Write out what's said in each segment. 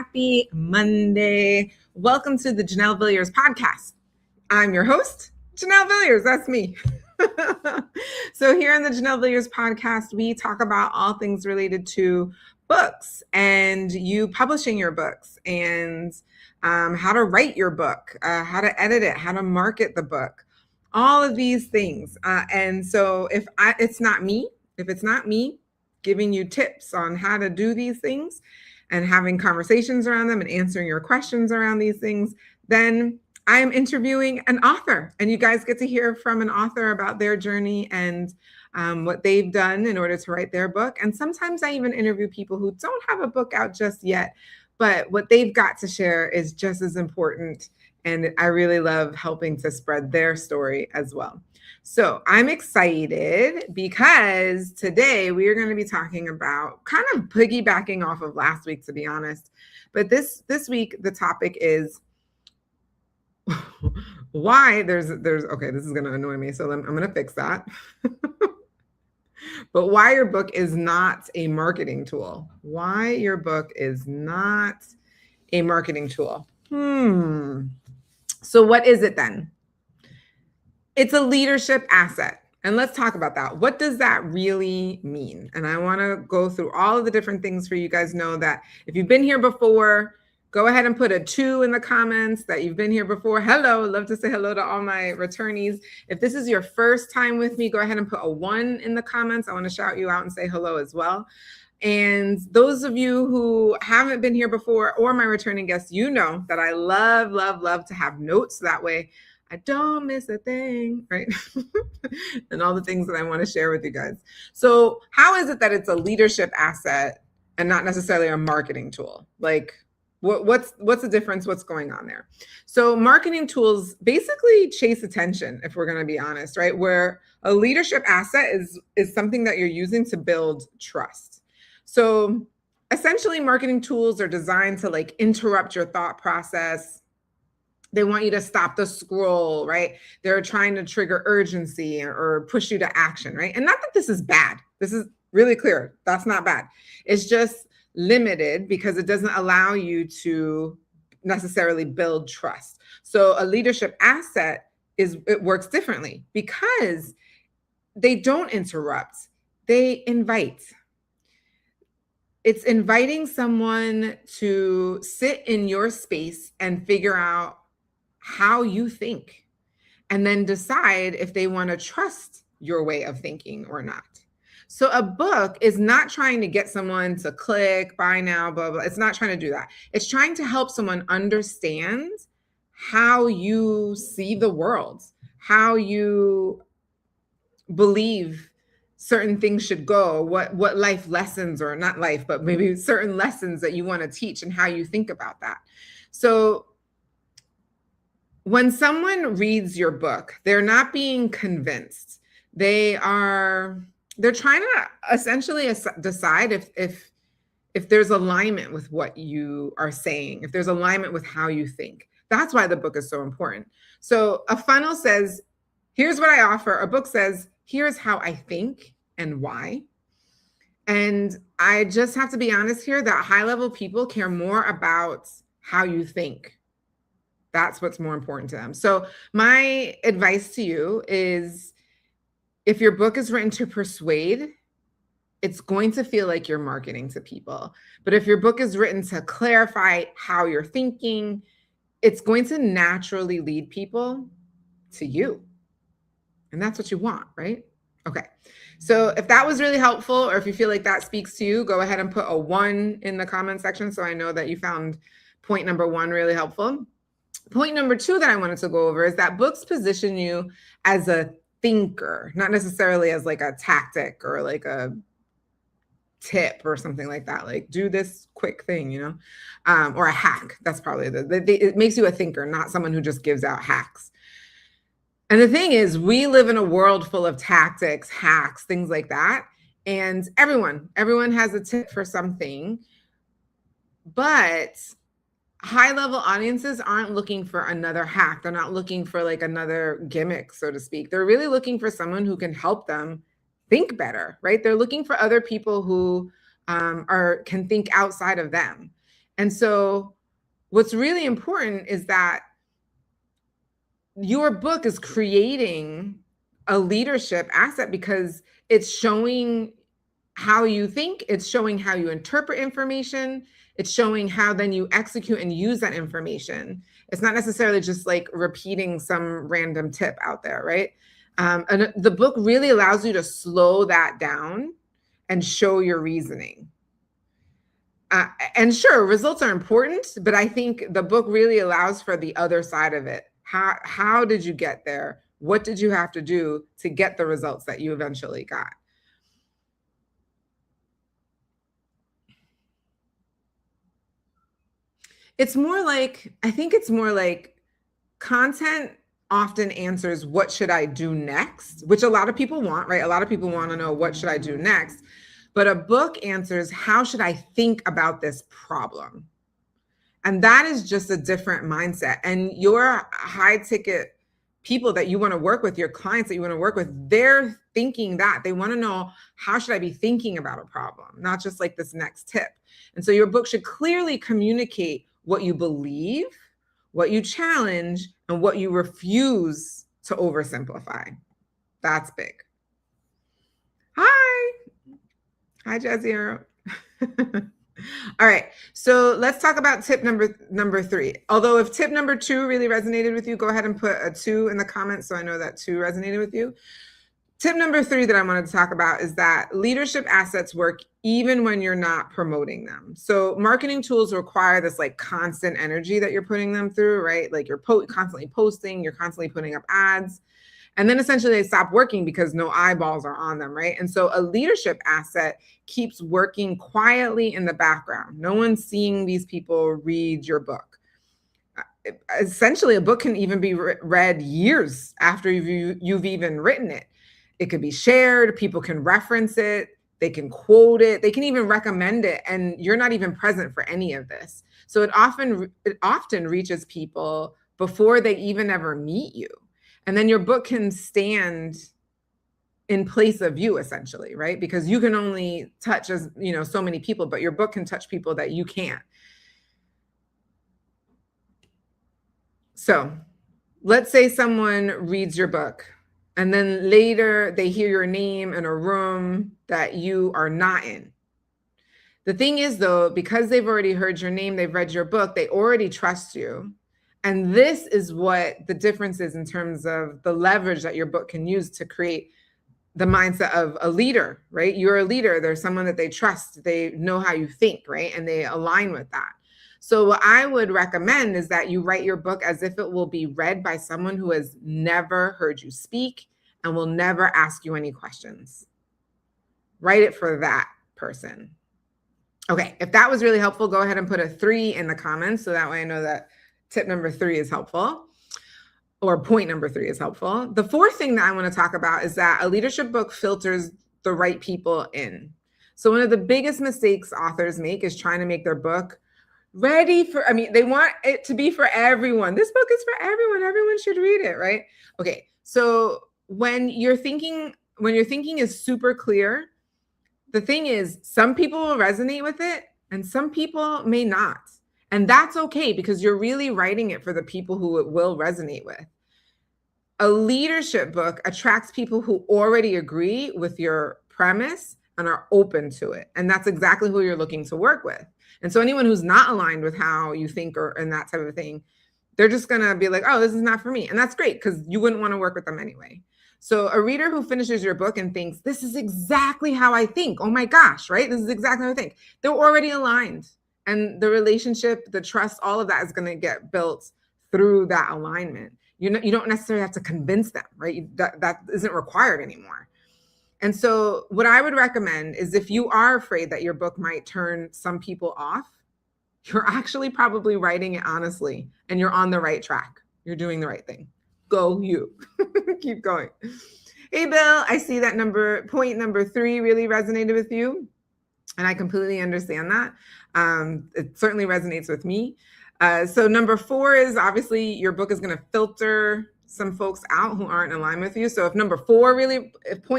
Happy Monday. Welcome to the Janelle Villiers Podcast. I'm your host, Janelle Villiers. That's me. So here on the Janelle Villiers Podcast, we talk about all things related to books and you publishing your books and how to write your book, how to edit it, how to market the book, all of these things. And so if it's not me giving you tips on how to do these things and having conversations around them and answering your questions around these things, then I am interviewing an author, and you guys get to hear from an author about their journey and what they've done in order to write their book. And sometimes I even interview people who don't have a book out just yet, but what they've got to share is just as important. And I really love helping to spread their story as well. So I'm excited because today we are going to be talking about kind of piggybacking off of last week, to be honest. But this week, the topic is why there's okay, this is going to annoy me. So I'm going to fix that. But why your book is not a marketing tool. Why your book is not a marketing tool. So what is it then? It's a leadership asset. And let's talk about that. What does that really mean? And I want to go through all of the different things for you guys. Know that if you've been here before, go ahead and put a 2 in the comments that you've been here before. Hello. Love to say hello to all my returnees. If this is your first time with me, go ahead and put a 1 in the comments. I want to shout you out and say hello as well. And those of you who haven't been here before or my returning guests, you know that I love to have notes. That way I don't miss a thing, right? And all the things that I want to share with you guys. So how is it that it's a leadership asset and not necessarily a marketing tool? Like what's the difference? What's going on there? So marketing tools basically chase attention, if we're going to be honest, right? Where a leadership asset is something that you're using to build trust. So essentially marketing tools are designed to like interrupt your thought process. They want you to stop the scroll, right? They're trying to trigger urgency or push you to action, right? And not that this is bad. This is really clear. That's not bad. It's just limited because it doesn't allow you to necessarily build trust. So a leadership asset it works differently because they don't interrupt. They invite. It's inviting someone to sit in your space and figure out how you think, and then decide if they want to trust your way of thinking or not. So a book is not trying to get someone to click, buy now, blah, blah. It's not trying to do that. It's trying to help someone understand how you see the world, how you believe certain things should go, what life lessons, or not life, but maybe certain lessons that you want to teach and how you think about that. So when someone reads your book, they're not being convinced. They're trying to essentially decide if there's alignment with what you are saying, if there's alignment with how you think. That's why the book is so important. So a funnel says, here's what I offer. A book says, here's how I think and why. And I just have to be honest here that high-level people care more about how you think. That's what's more important to them. So my advice to you is, if your book is written to persuade, it's going to feel like you're marketing to people. But if your book is written to clarify how you're thinking, it's going to naturally lead people to you. And that's what you want, right? Okay. So if that was really helpful, or if you feel like that speaks to you, go ahead and put a 1 in the comment section so I know that you found point number 1 really helpful. Point number 2 that I wanted to go over is that books position you as a thinker, not necessarily as like a tactic or like a tip or something like that. Like do this quick thing, or a hack. That's probably it makes you a thinker, not someone who just gives out hacks. And the thing is, we live in a world full of tactics, hacks, things like that. And everyone has a tip for something, but high-level audiences aren't looking for another hack. They're not looking for like another gimmick, so to speak. They're really looking for someone who can help them think better, right? They're looking for other people who can think outside of them. And so what's really important is that your book is creating a leadership asset because it's showing how you think, it's showing how you interpret information, it's showing how then you execute and use that information. It's not necessarily just like repeating some random tip out there, right? And the book really allows you to slow that down and show your reasoning. And sure, results are important, but I think the book really allows for the other side of it. How did you get there? What did you have to do to get the results that you eventually got? I think it's more like content often answers what should I do next, which a lot of people want, right? A lot of people want to know what should I do next. But a book answers how should I think about this problem? And that is just a different mindset. And your high ticket people that you want to work with, your clients that you want to work with, they're thinking that they want to know, how should I be thinking about a problem, not just like this next tip. And so your book should clearly communicate what you believe, what you challenge, and what you refuse to oversimplify. That's big. Hi, Jaziera. All right, so let's talk about tip number 3. Although if tip number 2 really resonated with you, go ahead and put a 2 in the comments so I know that 2 resonated with you. Tip number 3 that I wanted to talk about is that leadership assets work even when you're not promoting them. So marketing tools require this like constant energy that you're putting them through, right? Like you're constantly posting, you're constantly putting up ads. And then essentially they stop working because no eyeballs are on them, right? And so a leadership asset keeps working quietly in the background. No one's seeing these people read your book. Essentially, a book can even be read years after you've even written it. It could be shared, people can reference it, they can quote it, they can even recommend it, and you're not even present for any of this. So it often reaches people before they even ever meet you. And then your book can stand in place of you, essentially, right? Because you can only touch so many people, but your book can touch people that you can't. So let's say someone reads your book and then later they hear your name in a room that you are not in. The thing is, though, because they've already heard your name, they've read your book, they already trust you. And this is what the difference is in terms of the leverage that your book can use to create the mindset of a leader, right? You're a leader. There's someone that they trust. They know how you think, right? And they align with that. So what I would recommend is that you write your book as if it will be read by someone who has never heard you speak and will never ask you any questions. Write it for that person. Okay, if that was really helpful, go ahead and put a 3 in the comments so that way I know that tip number 3 is helpful, or point number 3 is helpful. The 4th thing that I want to talk about is that a leadership book filters the right people in. So one of the biggest mistakes authors make is trying to make their book ready for, they want it to be for everyone. This book is for everyone. Everyone should read it, right? Okay, so when your thinking is super clear, the thing is, some people will resonate with it and some people may not. And that's okay because you're really writing it for the people who it will resonate with. A leadership book attracts people who already agree with your premise and are open to it. And that's exactly who you're looking to work with. And so anyone who's not aligned with how you think and that type of thing, they're just going to be like, oh, this is not for me. And that's great because you wouldn't want to work with them anyway. So a reader who finishes your book and thinks, this is exactly how I think. Oh my gosh, right? This is exactly how I think. They're already aligned. And the relationship, the trust, all of that is going to get built through that alignment. You don't necessarily have to convince them, right? That isn't required anymore. And so what I would recommend is if you are afraid that your book might turn some people off, you're actually probably writing it honestly and you're on the right track. You're doing the right thing. Go you. Keep going. Hey, Bill, I see that point number 3 really resonated with you. And I completely understand that. It certainly resonates with me. So number 4 is obviously your book is going to filter some folks out who aren't in line with you. So if point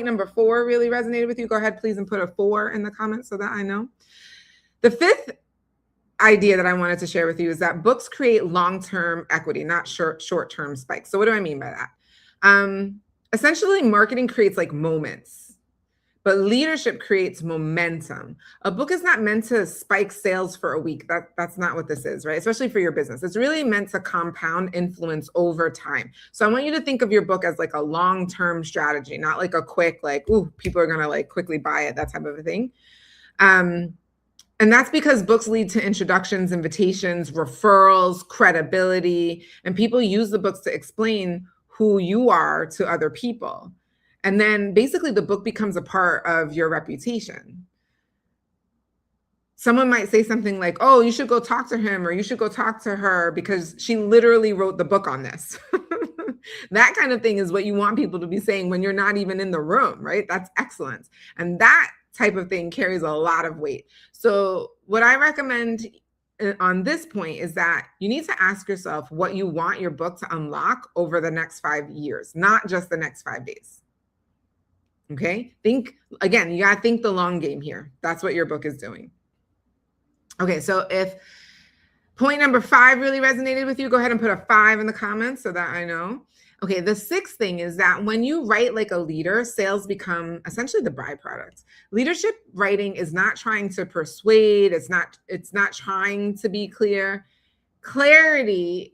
number 4 really resonated with you, go ahead, please, and put a 4 in the comments so that I know. The 5th idea that I wanted to share with you is that books create long-term equity, not short-term spikes. So what do I mean by that? Essentially, marketing creates like moments, but leadership creates momentum. A book is not meant to spike sales for a week. That's not what this is, right? Especially for your business. It's really meant to compound influence over time. So I want you to think of your book as like a long-term strategy, not like a quick, like, ooh, people are going to like quickly buy it, that type of a thing. And that's because books lead to introductions, invitations, referrals, credibility, and people use the books to explain who you are to other people. And then basically the book becomes a part of your reputation. Someone might say something like, oh, you should go talk to him or you should go talk to her because she literally wrote the book on this. That kind of thing is what you want people to be saying when you're not even in the room, right? That's excellence. And that type of thing carries a lot of weight. So what I recommend on this point is that you need to ask yourself what you want your book to unlock over the next 5 years, not just the next 5 days. Okay. Think again, you got to think the long game here. That's what your book is doing. Okay. So if point number 5 really resonated with you, go ahead and put a 5 in the comments so that I know. Okay, the 6th thing is that when you write like a leader, sales become essentially the byproduct. Leadership writing is not trying to persuade, it's not trying to be clear. Clarity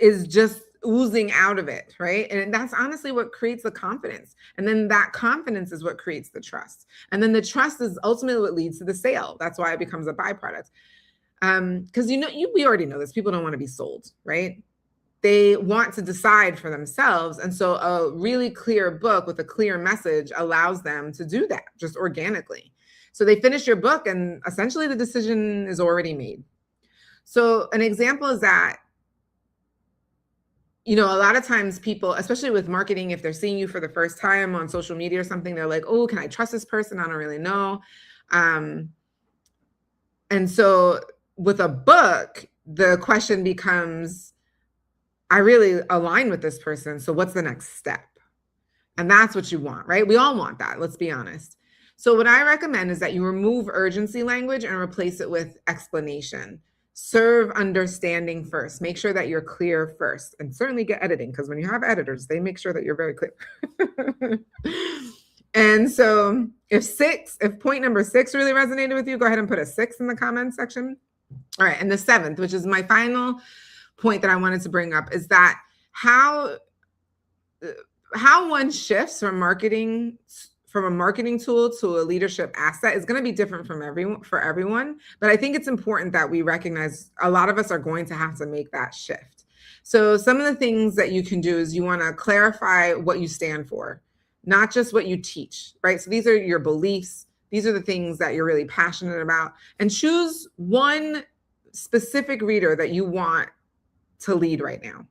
is just oozing out of it, right? And that's honestly what creates the confidence. And then that confidence is what creates the trust. And then the trust is ultimately what leads to the sale. That's why it becomes a byproduct. Because we already know this. People don't want to be sold, right? They want to decide for themselves. And so a really clear book with a clear message allows them to do that just organically. So they finish your book and essentially the decision is already made. So an example is that, a lot of times people, especially with marketing, if they're seeing you for the first time on social media or something, they're like, oh, can I trust this person? I don't really know. And so with a book, the question becomes, I really align with this person. So what's the next step? And that's what you want, right? We all want that. Let's be honest. So what I recommend is that you remove urgency language and replace it with explanation. Serve understanding first. Make sure that you're clear first, and certainly get editing, because when you have editors, they make sure that you're very clear. And so if point number 6 really resonated with you, go ahead and put a 6 in the comments section. All right. And the 7th, which is my final point that I wanted to bring up, is that how one shifts from a marketing tool to a leadership asset is going to be different for everyone. But I think it's important that we recognize a lot of us are going to have to make that shift. So some of the things that you can do is you want to clarify what you stand for, not just what you teach, right? So these are your beliefs. These are the things that you're really passionate about, and choose one specific reader that you want to lead right now.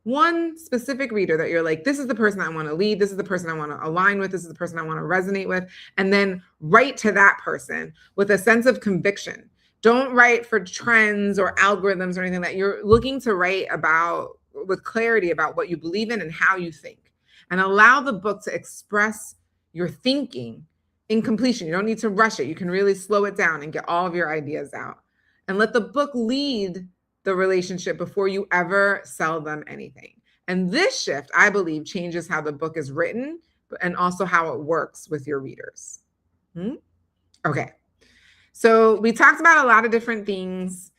One specific reader that you're like, this is the person I want to lead. This is the person I want to align with. This is the person I want to resonate with. And then write to that person with a sense of conviction. Don't write for trends or algorithms or anything. That you're looking to write about with clarity about what you believe in and how you think. And allow the book to express your thinking in completion. You don't need to rush it. You can really slow it down and get all of your ideas out. And let the book lead the relationship before you ever sell them anything. And this shift, I believe, changes how the book is written and also how it works with your readers. Okay. So we talked about a lot of different things.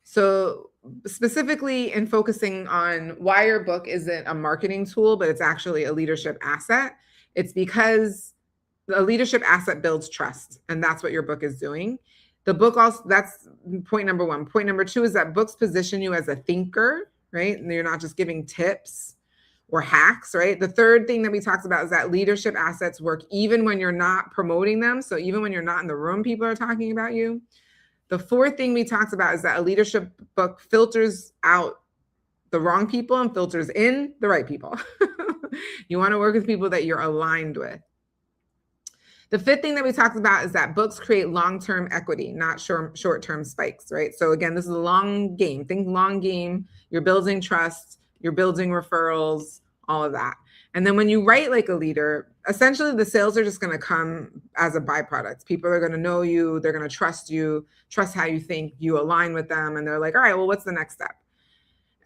So specifically in focusing on why your book isn't a marketing tool, but it's actually a leadership asset. It's because a leadership asset builds trust, and that's what your book is doing. The book also, that's point number 1. Point number 2 is that books position you as a thinker, right? And you're not just giving tips or hacks, right? The third thing that we talked about is that leadership assets work even when you're not promoting them. So even when you're not in the room, people are talking about you. The fourth thing we talked about is that a leadership book filters out the wrong people and filters in the right people. You want to work with people that you're aligned with. The fifth thing that we talked about is that books create long-term equity, not short-term spikes, right? So again, this is a long game. Think long game. You're building trust. You're building referrals, all of that. And then when you write like a leader, essentially the sales are just going to come as a byproduct. People are going to know you. They're going to trust you, trust how you think, you align with them. And they're like, all right, well, what's the next step?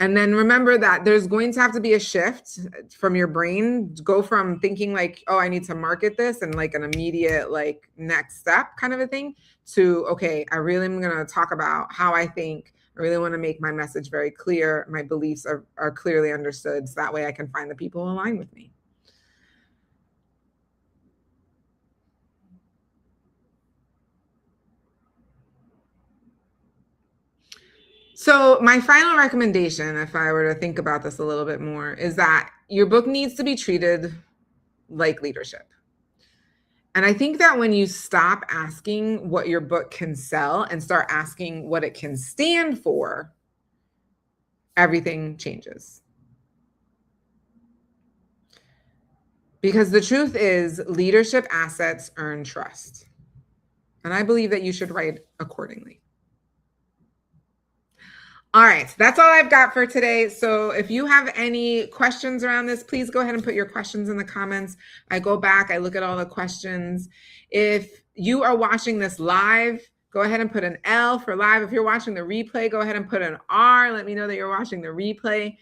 And then remember that there's going to have to be a shift from your brain, go from thinking like, oh, I need to market this and like an immediate like next step kind of a thing to, okay, I really am going to talk about how I think. I really want to make my message very clear. My beliefs are clearly understood. So that way I can find the people who align with me. So my final recommendation, if I were to think about this a little bit more, is that your book needs to be treated like leadership. And I think that when you stop asking what your book can sell and start asking what it can stand for, everything changes. Because the truth is, leadership assets earn trust. And I believe that you should write accordingly. All right, that's all I've got for today. So if you have any questions around this, please go ahead and put your questions in the comments. I go back, I look at all the questions. If you are watching this live, go ahead and put an L for live. If you're watching the replay, go ahead and put an R. Let me know that you're watching the replay.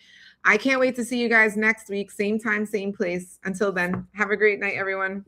I can't wait to see you guys next week, same time, same place. Until then, have a great night, everyone.